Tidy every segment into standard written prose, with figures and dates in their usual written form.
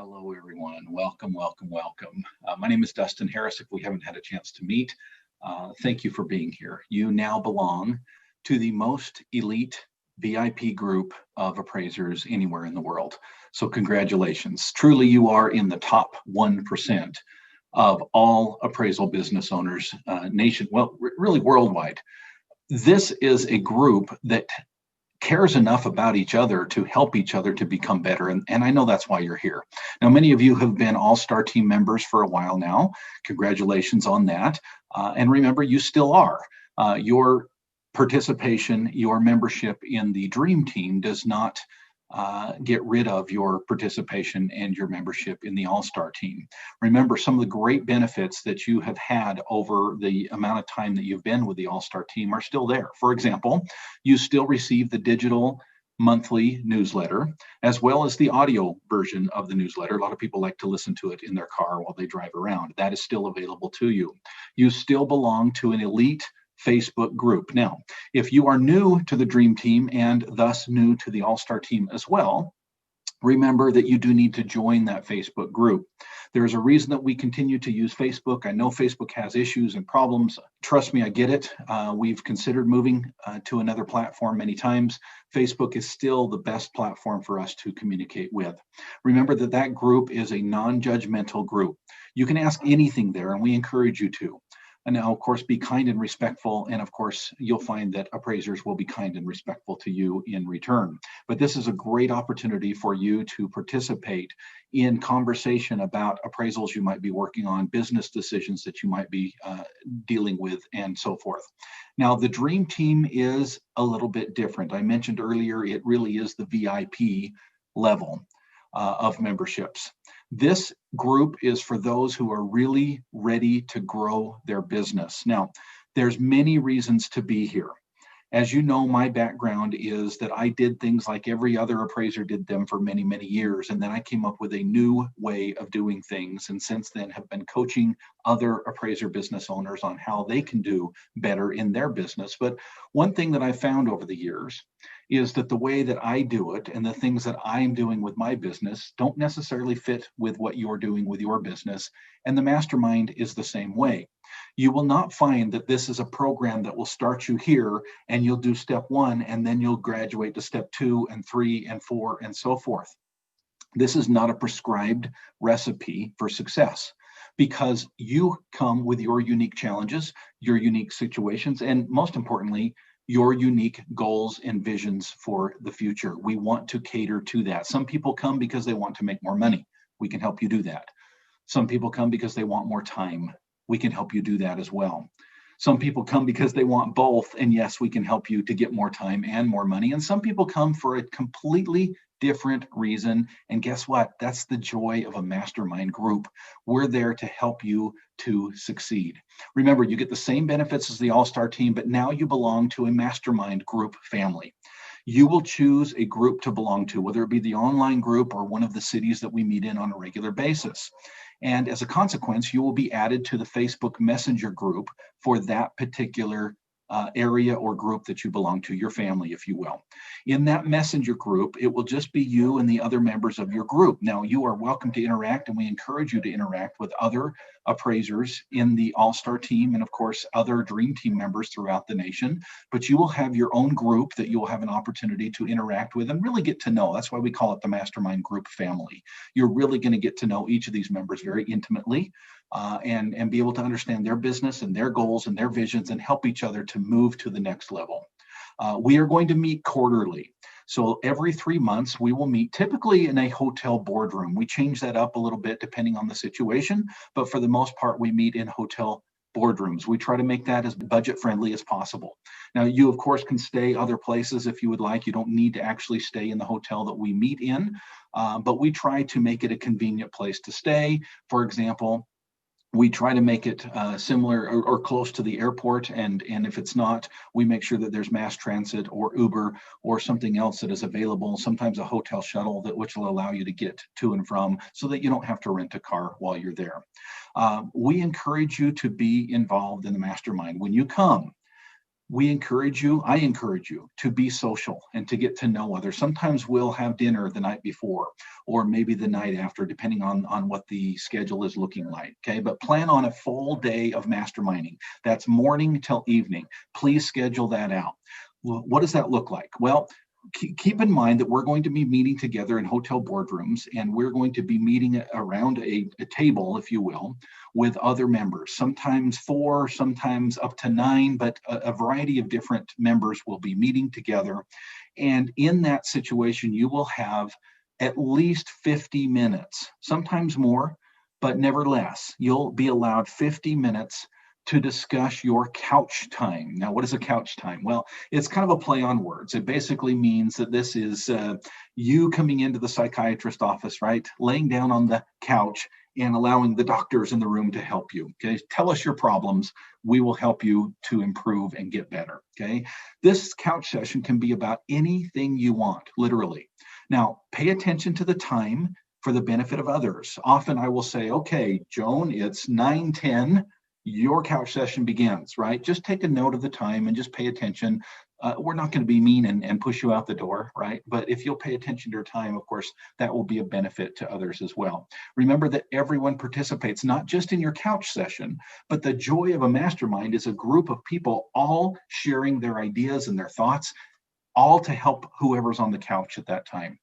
Hello, everyone. Welcome, welcome, welcome. My name is Dustin Harris. If we haven't had a chance to meet, thank you for being here. You now belong to the most elite VIP group of appraisers anywhere in the world. So, congratulations. Truly, you are in the top 1% of all appraisal business owners really worldwide. This is a group that cares enough about each other to help each other to become better. And I know that's why you're here. Now, many of you have been all-star team members for a while now. Congratulations on that. And remember, you still are. Your participation, your membership in the Dream Team does not get rid of your participation and your membership in the All-Star team. Remember, some of the great benefits that you have had over the amount of time that you've been with the All-Star team are still there. For example, you still receive the digital monthly newsletter, as well as the audio version of the newsletter. A lot of people like to listen to it in their car while they drive around. That is still available to you. You still belong to an elite Facebook group. Now, if you are new to the Dream Team and thus new to the All-Star team as well, remember that you do need to join that Facebook group. There's a reason that we continue to use Facebook. I know Facebook has issues and problems. Trust me, I get it. We've considered moving to another platform many times. Facebook is still the best platform for us to communicate with. Remember that that group is a non-judgmental group. You can ask anything there, and we encourage you to. And now, of course, be kind and respectful. And of course, you'll find that appraisers will be kind and respectful to you in return. But this is a great opportunity for you to participate in conversation about appraisals you might be working on, business decisions that you might be dealing with, and so forth. Now, the Dream Team is a little bit different. I mentioned earlier, it really is the VIP level of memberships. This group is for those who are really ready to grow their business. Now, there's many reasons to be here. As you know, my background is that I did things like every other appraiser did them for many, many years. And then I came up with a new way of doing things. And since then have been coaching other appraiser business owners on how they can do better in their business. But one thing that I found over the years is that the way that I do it and the things that I'm doing with my business don't necessarily fit with what you're doing with your business. And the mastermind is the same way. You will not find that this is a program that will start you here and you'll do step one and then you'll graduate to step 2 and 3 and 4 and so forth. This is not a prescribed recipe for success, because you come with your unique challenges, your unique situations, and most importantly, your unique goals and visions for the future. We want to cater to that. Some people come because they want to make more money. We can help you do that. Some people come because they want more time. We can help you do that as well. Some people come because they want both. And yes, we can help you to get more time and more money. And some people come for a completely different reason. And guess what? That's the joy of a mastermind group. We're there to help you to succeed. Remember, you get the same benefits as the All-Star team, but now you belong to a mastermind group family. You will choose a group to belong to, whether it be the online group or one of the cities that we meet in on a regular basis. And as a consequence, you will be added to the Facebook Messenger group for that particular area or group that you belong to, your family, if you will. In that messenger group, it will just be you and the other members of your group. Now, you are welcome to interact, and we encourage you to interact with other appraisers in the All-Star team and, of course, other Dream Team members throughout the nation. But you will have your own group that you will have an opportunity to interact with and really get to know. That's why we call it the Mastermind Group family. You're really going to get to know each of these members very intimately. And be able to understand their business and their goals and their visions and help each other to move to the next level. We are going to meet quarterly. So every 3 months, we will meet typically in a hotel boardroom. We change that up a little bit depending on the situation, but for the most part, we meet in hotel boardrooms. We try to make that as budget friendly as possible. Now, you of course can stay other places if you would like. You don't need to actually stay in the hotel that we meet in, but we try to make it a convenient place to stay. For example, we try to make it similar or close to the airport, and if it's not, we make sure that there's mass transit or Uber or something else that is available, sometimes a hotel shuttle which will allow you to get to and from, so that you don't have to rent a car while you're there. We encourage you to be involved in the mastermind. When you come, I encourage you to be social and to get to know others. Sometimes we'll have dinner the night before or maybe the night after, depending on what the schedule is looking like. Okay, but plan on a full day of masterminding. That's morning till evening. Please schedule that out. What does that look like? Well, keep in mind that we're going to be meeting together in hotel boardrooms, and we're going to be meeting around a table, if you will, with other members, sometimes 4, sometimes up to 9, but a variety of different members will be meeting together. And in that situation, you will have at least 50 minutes, sometimes more, but nevertheless, you'll be allowed 50 minutes to discuss your couch time. Now, what is a couch time? Well, it's kind of a play on words. It basically means that this is you coming into the psychiatrist office, right? Laying down on the couch and allowing the doctors in the room to help you. Okay, tell us your problems. We will help you to improve and get better. Okay, this couch session can be about anything you want, literally. Now, pay attention to the time for the benefit of others. Often I will say, okay, Joan, it's 9:10. Your couch session begins, right? Just take a note of the time and just pay attention. We're not going to be mean and push you out the door, right? But if you'll pay attention to your time, of course, that will be a benefit to others as well. Remember that everyone participates, not just in your couch session, but the joy of a mastermind is a group of people all sharing their ideas and their thoughts, all to help whoever's on the couch at that time.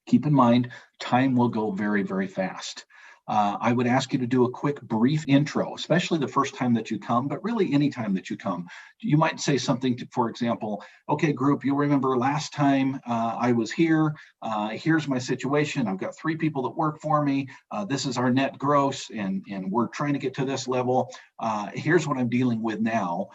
Keep in mind, time will go very, very fast. I would ask you to do a quick brief intro, especially the first time that you come, but really any time that you come. You might say something to, for example, okay, group, you'll remember last time I was here. Here's my situation. I've got 3 people that work for me. This is our net gross, and we're trying to get to this level. Here's what I'm dealing with now.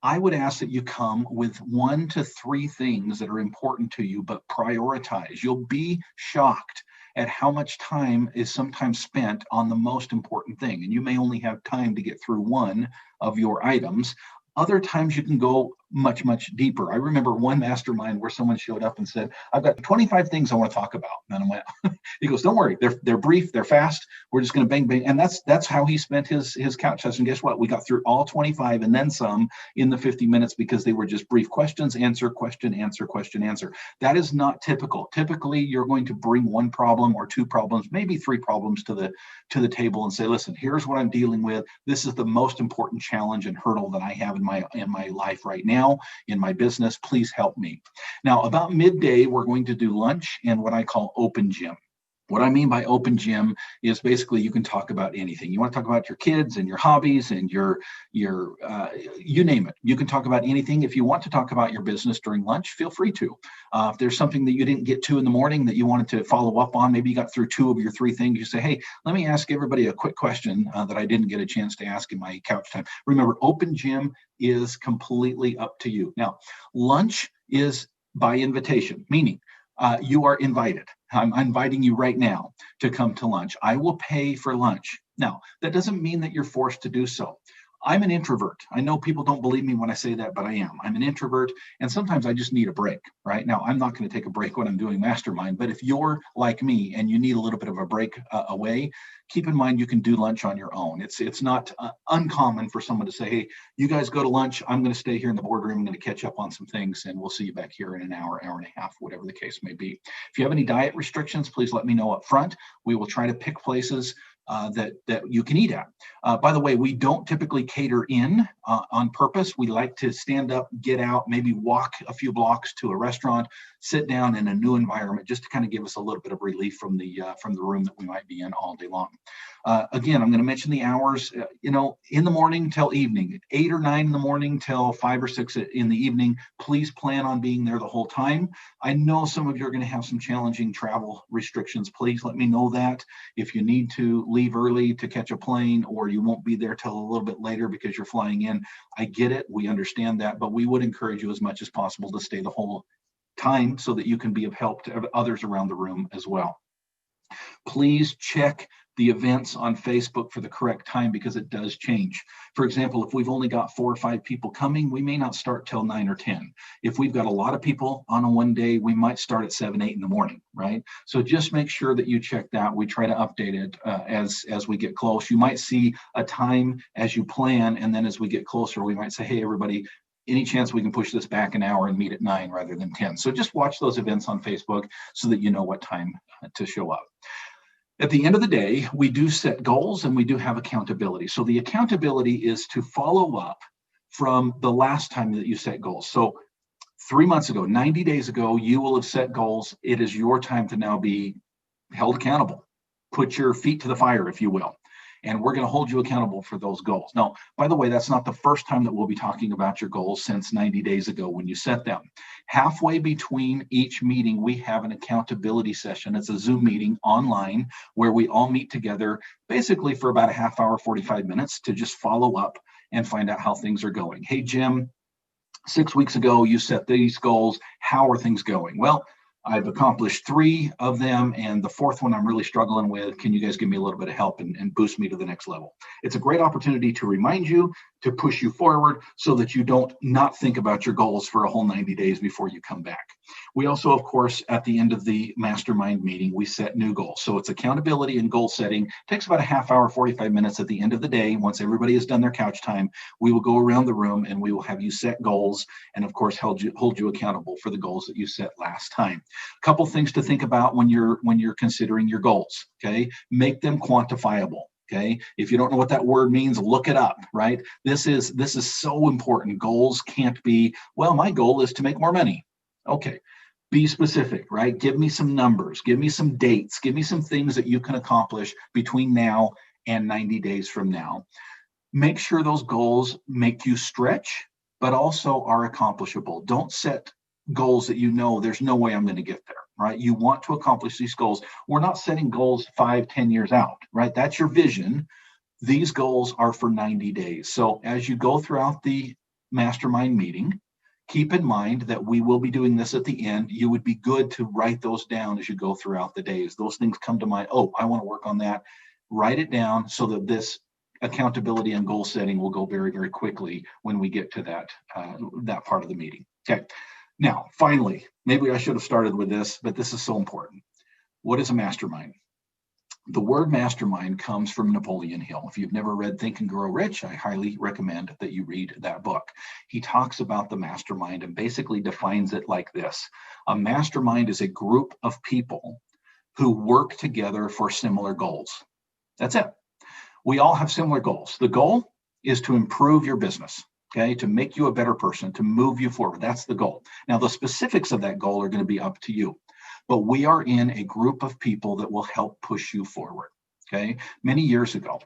I would ask that you come with 1 to 3 things that are important to you, but prioritize. You'll be shocked at how much time is sometimes spent on the most important thing. And you may only have time to get through 1 of your items. Other times you can go much, much deeper. I remember one mastermind where someone showed up and said, I've got 25 things I want to talk about. And I went, he goes, don't worry, they're brief, they're fast. We're just going to bang, bang. And that's how he spent his couch session. Guess what? We got through all 25 and then some in the 50 minutes because they were just brief questions, answer, question, answer, question, answer. That is not typical. Typically, you're going to bring 1 problem or 2 problems, maybe 3 problems to the table and say, listen, here's what I'm dealing with. This is the most important challenge and hurdle that I have in my life right now, in my business. Please help me. Now, about midday, we're going to do lunch and what I call open gym. What I mean by open gym is basically you can talk about anything. You want to talk about your kids and your hobbies and your you name it. You can talk about anything. If you want to talk about your business during lunch, feel free to. If there's something that you didn't get to in the morning that you wanted to follow up on, maybe you got through 2 of your 3 things, you say, hey, let me ask everybody a quick question that I didn't get a chance to ask in my couch time. Remember, open gym is completely up to you. Now, lunch is by invitation, meaning you are invited. I'm inviting you right now to come to lunch. I will pay for lunch. Now, that doesn't mean that you're forced to do so. I'm an introvert. I know people don't believe me when I say that, but I am. I'm an introvert, and sometimes I just need a break, right? Now, I'm not going to take a break when I'm doing mastermind, but if you're like me and you need a little bit of a break away, keep in mind you can do lunch on your own. It's not uncommon for someone to say, hey, you guys go to lunch. I'm going to stay here in the boardroom. I'm going to catch up on some things, and we'll see you back here in an hour, hour and a half, whatever the case may be. If you have any diet restrictions, please let me know up front. We will try to pick places that you can eat at. By the way, we don't typically cater in on purpose. We like to stand up, get out, maybe walk a few blocks to a restaurant, sit down in a new environment, just to kind of give us a little bit of relief from the room that we might be in all day long. Again, I'm going to mention the hours, in the morning till evening, 8 or 9 in the morning till 5 or 6 in the evening. Please plan on being there the whole time. I know some of you are going to have some challenging travel restrictions. Please let me know that. If you need to leave early to catch a plane, or you won't be there till a little bit later because you're flying in, I get it. We understand that, but we would encourage you as much as possible to stay the whole time so that you can be of help to others around the room as well. Please check the events on Facebook for the correct time, because it does change. For example, if we've only got 4 or 5 people coming, we may not start till 9 or 10. If we've got a lot of people on a one day, we might start at 7, 8 in the morning, right? So just make sure that you check that. We try to update it as we get close. You might see a time as you plan, and then as we get closer, we might say, hey, everybody, any chance we can push this back an hour and meet at 9 rather than 10? So just watch those events on Facebook so that you know what time to show up. At the end of the day, we do set goals and we do have accountability. So the accountability is to follow up from the last time that you set goals. So 3 months ago, 90 days ago, you will have set goals. It is your time to now be held accountable. Put your feet to the fire, if you will. And we're going to hold you accountable for those goals. Now, by the way, that's not the first time that we'll be talking about your goals since 90 days ago when you set them. Halfway between each meeting, we have an accountability session. It's a Zoom meeting online where we all meet together basically for about a half hour, 45 minutes to just follow up and find out how things are going. Hey, Jim, 6 weeks ago, you set these goals. How are things going? Well, I've accomplished 3 of them, and the 4th one I'm really struggling with. Can you guys give me a little bit of help and boost me to the next level? It's a great opportunity to remind you, to push you forward so that you don't not think about your goals for a whole 90 days before you come back. We also, of course, at the end of the mastermind meeting, we set new goals. So it's accountability and goal setting. It takes about a half hour, 45 minutes at the end of the day. Once everybody has done their couch time, we will go around the room and we will have you set goals and, of course, hold you accountable for the goals that you set last time. A couple things to think about when you're considering your goals, okay? Make them quantifiable. Okay. If you don't know what that word means, look it up, right? This is so important. Goals can't be, well, my goal is to make more money. Okay. Be specific, right? Give me some numbers, give me some dates, give me some things that you can accomplish between now and 90 days from now. Make sure those goals make you stretch, but also are accomplishable. Don't set goals that you know there's no way I'm going to get there, right? You want to accomplish these goals. We're not setting goals 5, 10 years out, right? That's your vision. These goals are for 90 days. So as you go throughout the mastermind meeting, keep in mind that we will be doing this at the end. You would be good to write those down as you go throughout the days. Those things come to mind. Oh, I want to work on that. Write it down so that this accountability and goal setting will go very, very quickly when we get to that part of the meeting. Okay. Now, finally, maybe I should have started with this, but this is so important. What is a mastermind? The word mastermind comes from Napoleon Hill. If you've never read Think and Grow Rich, I highly recommend that you read that book. He talks about the mastermind and basically defines it like this. A mastermind is a group of people who work together for similar goals. That's it. We all have similar goals. The goal is to improve your business. Okay, to make you a better person, to move you forward. That's the goal. Now, the specifics of that goal are going to be up to you, but we are in a group of people that will help push you forward. Okay, many years ago,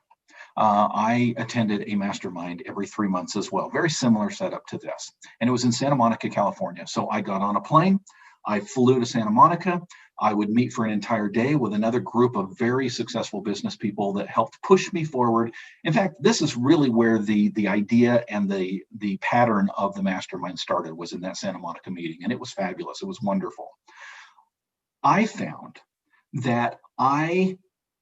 I attended a mastermind every 3 months as well. Very similar setup to this, and it was in Santa Monica, California. So I got on a plane. I flew to Santa Monica. I would meet for an entire day with another group of very successful business people that helped push me forward. In fact, this is really where the idea and the pattern of the mastermind started, was in that Santa Monica meeting. And it was fabulous. It was wonderful. I found that I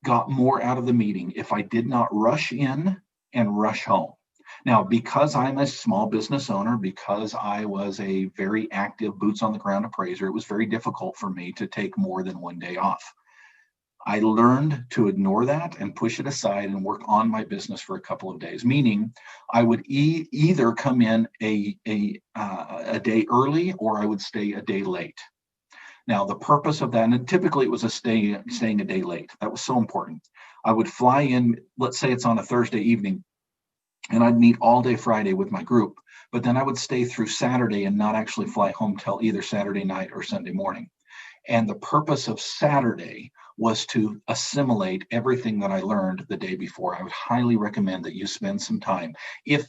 got more out of the meeting if I did not rush in and rush home. Now, because I'm a small business owner, because I was a very active boots on the ground appraiser, it was very difficult for me to take more than one day off. I learned to ignore that and push it aside and work on my business for a couple of days, meaning I would either come in a day early or I would stay a day late. Now, the purpose of that, and typically it was staying a day late. That was so important. I would fly in, let's say it's on a Thursday evening, and I'd meet all day Friday with my group, but then I would stay through Saturday and not actually fly home till either Saturday night or Sunday morning. And the purpose of Saturday was to assimilate everything that I learned the day before. I would highly recommend that you spend some time. If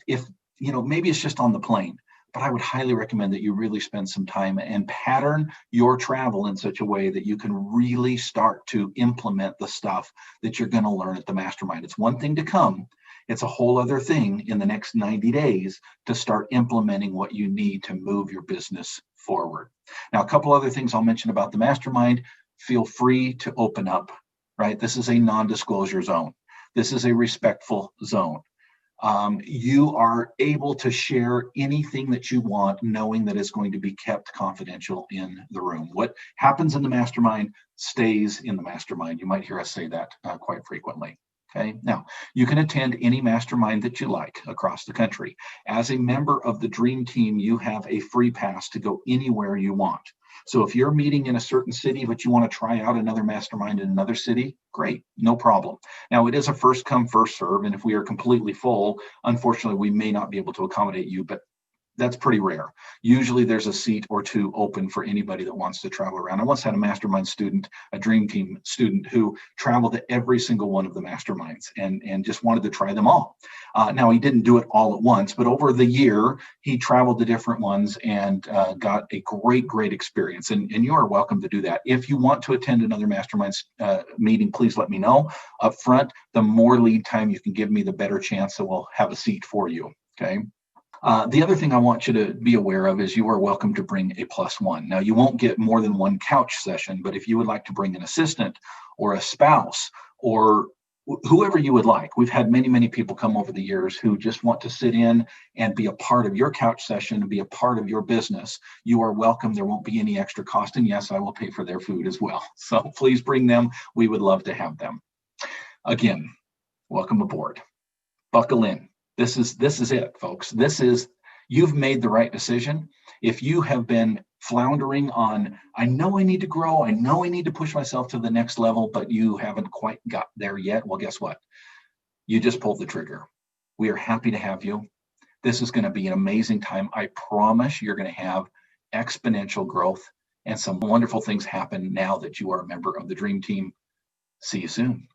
maybe it's just on the plane, but I would highly recommend that you really spend some time and pattern your travel in such a way that you can really start to implement the stuff that you're going to learn at the mastermind. It's one thing to come. It's a whole other thing in the next 90 days to start implementing what you need to move your business forward. Now, a couple other things I'll mention about the mastermind. Feel free to open up, right? This is a non-disclosure zone. This is a respectful zone. You are able to share anything that you want, knowing that it's going to be kept confidential in the room. What happens in the mastermind stays in the mastermind. You might hear us say that quite frequently. Okay, now you can attend any mastermind that you like across the country. As a member of the Dream Team, you have a free pass to go anywhere you want. So if you're meeting in a certain city, but you want to try out another mastermind in another city, great, no problem. Now it is a first come, first serve. And if we are completely full, unfortunately, we may not be able to accommodate you, but that's pretty rare. Usually there's a seat or two open for anybody that wants to travel around. I once had a mastermind student, a Dream Team student, who traveled to every single one of the masterminds and just wanted to try them all. Now, he didn't do it all at once, but over the year, he traveled to different ones and got a great experience. And you are welcome to do that. If you want to attend another mastermind meeting, please let me know up front. The more lead time you can give me, the better chance that we'll have a seat for you, okay? The other thing I want you to be aware of is you are welcome to bring a +1. Now, you won't get more than one couch session, but if you would like to bring an assistant or a spouse or whoever you would like, we've had many people come over the years who just want to sit in and be a part of your couch session and be a part of your business. You are welcome. There won't be any extra cost. And yes, I will pay for their food as well. So please bring them. We would love to have them. Again, welcome aboard. Buckle in. This is it, folks. You've made the right decision. If you have been floundering on, I know I need to grow, I know I need to push myself to the next level, but you haven't quite got there yet, well, guess what? You just pulled the trigger. We are happy to have you. This is going to be an amazing time. I promise you're going to have exponential growth and some wonderful things happen now that you are a member of the Dream Team. See you soon.